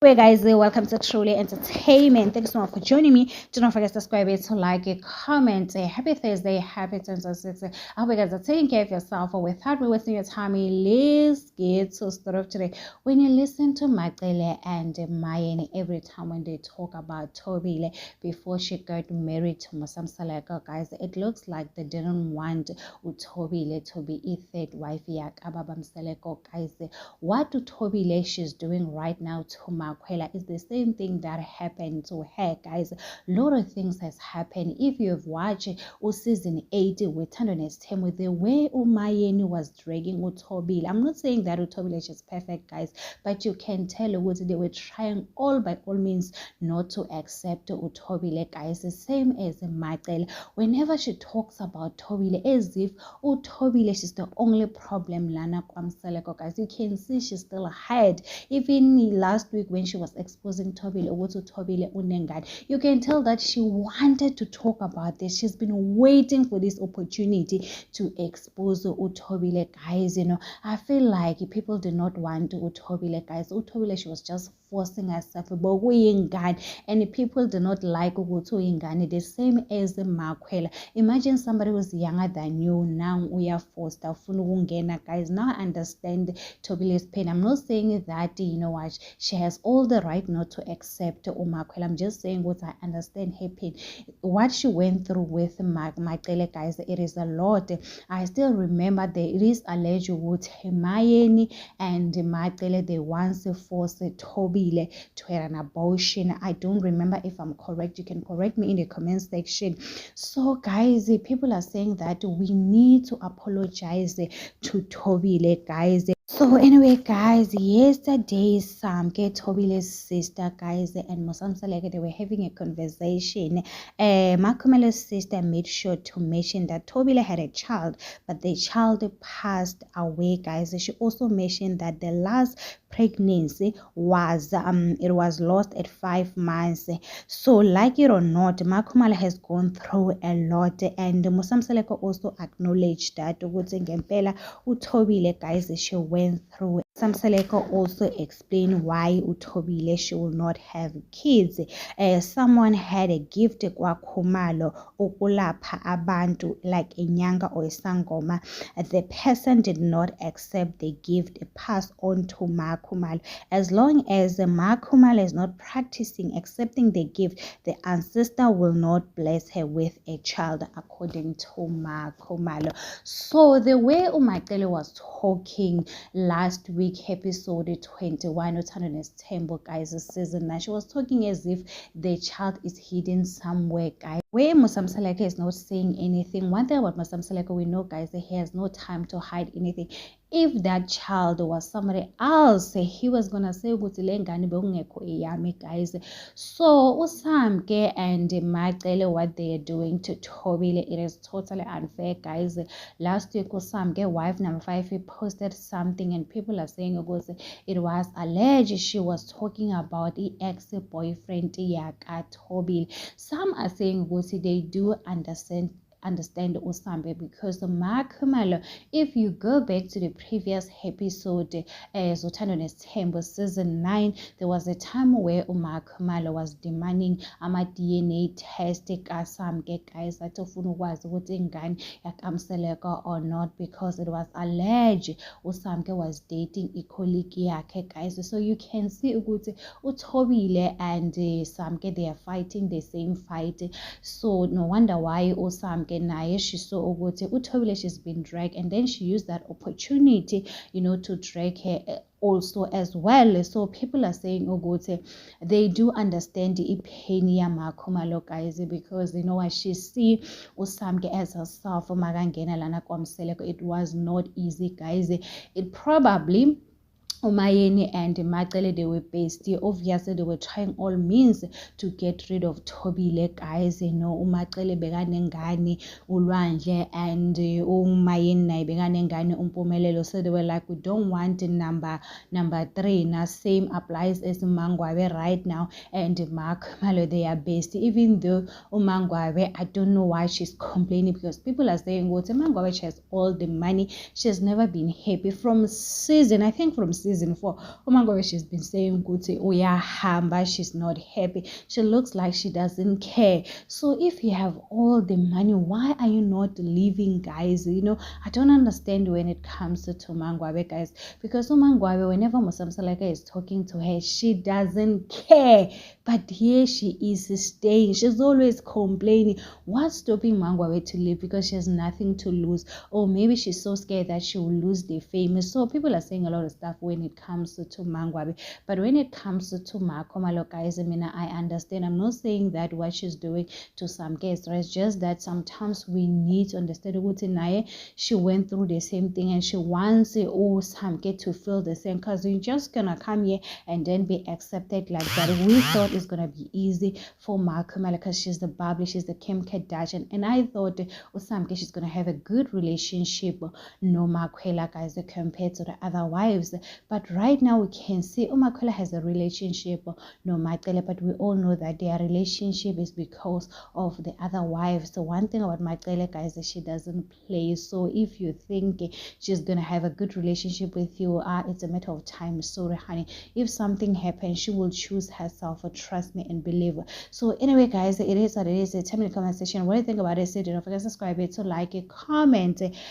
Anyway, guys, welcome to Truly Entertainment. Thanks so much for joining me. Do not forget to subscribe, to like, comment. Happy Thursday, happy 26. I hope you guys are taking care of yourself. Without me wasting your time, let's get to start off today. When you listen to Macele and Mayeni every time when they talk about Thobile before she got married to Mosamseleko, guys, it looks like they didn't want Thobile to be a third wife. Ababamseleko, guys, what Thobile she's doing right now to Makwela is the same thing that happened to her, guys. A lot of things has happened. If you've watched season 8 with Tenderness 10, with the way Umayeni was dragging Thobile, I'm not saying that Thobile is perfect, guys, but you can tell what they were trying by all means not to accept Thobile, guys. The same as Macele. Whenever she talks about Thobile, as if Thobile is the only problem lana kwamseleko, guys. You can see she still had, even last week when she was exposing Thobile unengane, you can tell that she wanted to talk about this. She's been waiting for this opportunity to expose Thobile, guys. I feel like people did not want Thobile, guys. Thobile, she was just forcing herself, but and people do not like Ingane, the same as Makwela. Imagine somebody who's younger than you, now we are forced, guys. Now I understand Thobile's pain. I'm not saying that, what, she has all the right not to accept Makwela. I'm just saying what I understand her pain. What she went through with Macele, guys, it is a lot. I still remember there is alleged with Mayeni and Macele, they once forced Thobile to have an abortion. I don't remember if I'm correct. You can correct me in the comment section. So, guys, people are saying that we need to apologize to Thobile, guys. So anyway, guys, yesterday Thobile's sister, guys, and Mosamseleko, they were having a conversation. Makumele's sister made sure to mention that Thobile had a child, but the child passed away, guys. She also mentioned that the last pregnancy was lost at 5 months. So, like it or not, Makumele has gone through a lot, and Mosamseleko also acknowledged that Thobile, guys, she went through. Mosamseleko also explained why Thobile she will not have kids. Someone had a gift kwa Khumalo ukulapha abantu, like a nyanga or a sangoma. The person did not accept the gift, passed on to Khumalo. As long as Khumalo is not practicing accepting the gift, the ancestor will not bless her with a child, according to Khumalo. So the way Macele was talking last week, episode 21 of Tenderness 10, guys, season 9, she was talking as if the child is hidden somewhere, guys. Where Mosamseleko is not saying anything. One thing about Mosamseleko, we know, guys, that he has no time to hide anything. If that child was somebody else, he was gonna say guys. So Usamke and Macele, what they are doing to Thobile, it is totally unfair, guys. Last week Usamke, wife number 5, he posted something and people are saying it was alleged she was talking about the ex-boyfriend Thobile. Some are saying they do understand Usambe, because the Khumalo, if you go back to the previous episode, Tenderness 10 season 9, there was a time where Khumalo was demanding DNA test Usambe, guys, that was ingane yakamseleko or not, because it was alleged Usambe was dating a colleague yakhe, guys. So you can see Thobile and Samke, they are fighting the same fight. So no wonder why Usamke naye she saw Thobile, she's been dragged, and then she used that opportunity, to drag her also as well. So people are saying they do understand the pain ya Khumalo, guys, because what she see Usamke as herself magangena lana kwamseleko. It was not easy, guys. It probably Umayeni and Macele, they were besties. Obviously, they were trying all means to get rid of Thobile, guys. Umacele bekanengane ulwandle, and Umayeni naye bekanengane umpumelelo. So they were like, we don't want number 3. Now same applies as Mangwabe right now and Khumalo, they are besties. Even though Mangwabe, I don't know why she's complaining, because people are saying Mangwabe, she has all the money, she has never been happy from season season 4. Umangwabe, she's been saying kuti uyahamba, she's not happy. She looks like she doesn't care. So if you have all the money, why are you not leaving, guys? I don't understand when it comes to Umangwabe, guys, because Umangwabe, whenever Musamsalaka is talking to her, she doesn't care. But here she is staying. She's always complaining. What's stopping Mangwabe to leave? Because she has nothing to lose. Or maybe she's so scared that she will lose the fame. So people are saying a lot of stuff when it comes to Mangwabe. But when it comes to Makomalo, guys, I understand. I'm not saying that what she's doing to some guests, right? It's just that sometimes we need to understand what she went through the same thing and she wants some get to feel the same, because you're just gonna come here and then be accepted like that. We thought it's gonna be easy for Makomalo because she's the bubbly, she's the Kim Kardashian, and I thought Usamke she's gonna have a good relationship no Makwela, guys, compared to the other wives. But right now we can see Makwela has a relationship no Makwela, but we all know that their relationship is because of the other wives. So one thing about Makwela, guys, is she doesn't play. So if you think she's gonna have a good relationship with you, it's a matter of time. Sorry, honey, if something happens, she will choose herself. Trust me and believe. So anyway, guys, it is what it is. Tell me in the comment section what do you think about it. Don't forget to subscribe, to like it, comment,